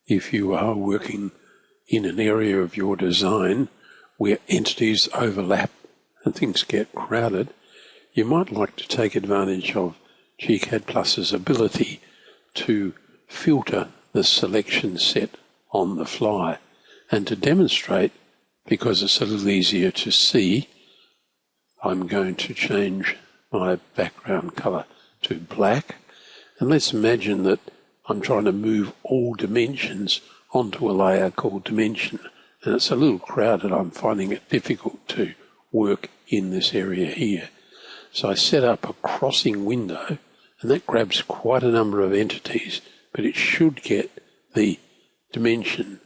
if you are working in an area of your design where entities overlap and things get crowded, you might like to take advantage of GCAD Plus's ability to filter the selection set on the fly. And to demonstrate, because it's a little easier to see, I'm going to change my background colour to black. And let's imagine that I'm trying to move all dimensions onto a layer called dimension. And it's a little crowded. I'm finding it difficult to work in this area here. So I set up a crossing window, and that grabs quite a number of entities, but it should get the dimension.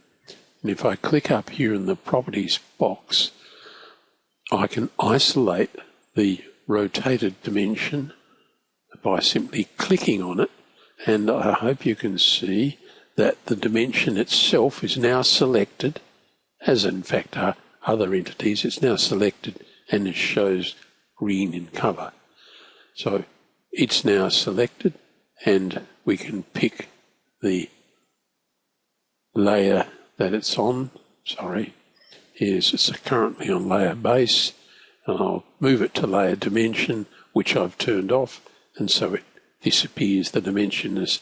And if I click up here in the properties box, I can isolate the rotated dimension by simply clicking on it, and I hope you can see that the dimension itself is now selected, as in fact are other entities. It's now selected and it shows green in colour. So it's now selected, and we can pick the layer that it's on. It's currently on layer base, and I'll move it to layer dimension, which I've turned off, and so it disappears. The dimension is,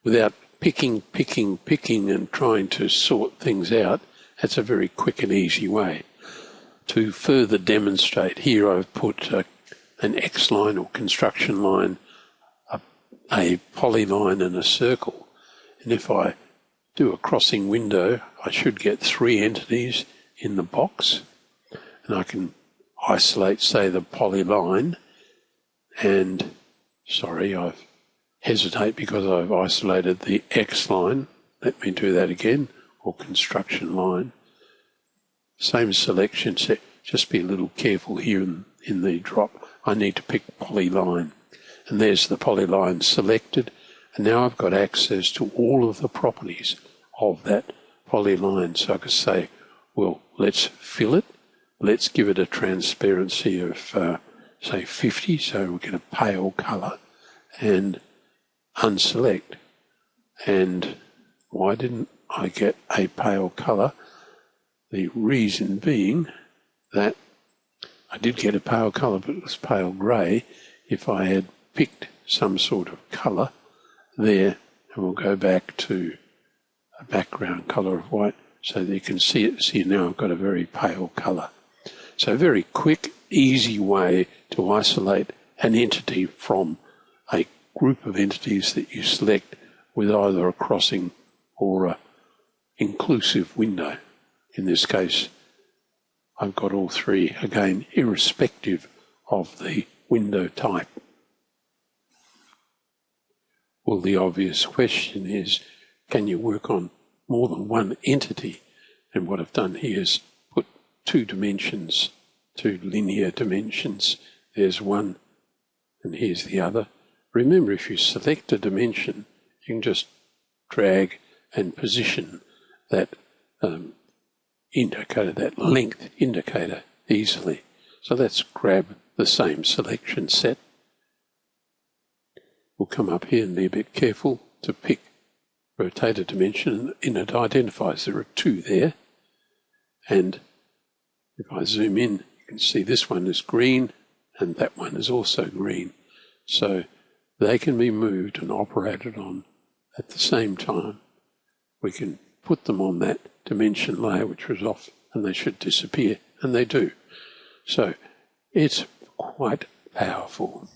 without picking and trying to sort things out. That's a very quick and easy way. To further demonstrate, here I've put an X line or construction line, a polyline and a circle. And if I do a crossing window, I should get 3 entities in the box. And I can isolate, say, the polyline. And, I hesitate because I've isolated the X line. Let me do that again, or construction line. Same selection set, just be a little careful here in the drop. I need to pick polyline. And there's the polyline selected. And now I've got access to all of the properties of that polyline. So I can say, well, let's fill it. Let's give it a transparency of, say, 50, so we get a pale colour, and unselect. And why didn't I get a pale colour? The reason being that I did get a pale colour, but it was pale grey. If I had picked some sort of colour there, and we'll go back to a background colour of white, so that you can see it. See, now I've got a very pale colour. So a very quick, easy way to isolate an entity from a group of entities that you select with either a crossing or a inclusive window. In this case, I've got all 3, again, irrespective of the window type. Well, the obvious question is, can you work on more than one entity? And what I've done here is put 2 dimensions, 2 linear dimensions. There's one, and here's the other. Remember, if you select a dimension, you can just drag and position that indicator, that length indicator, easily. So let's grab the same selection set. We'll come up here and be a bit careful to pick rotated dimension, and it identifies there are 2 there. And if I zoom in, you can see this one is green and that one is also green. So they can be moved and operated on at the same time. We can put them on that dimension layer which was off, and they should disappear, and they do. So it's quite powerful.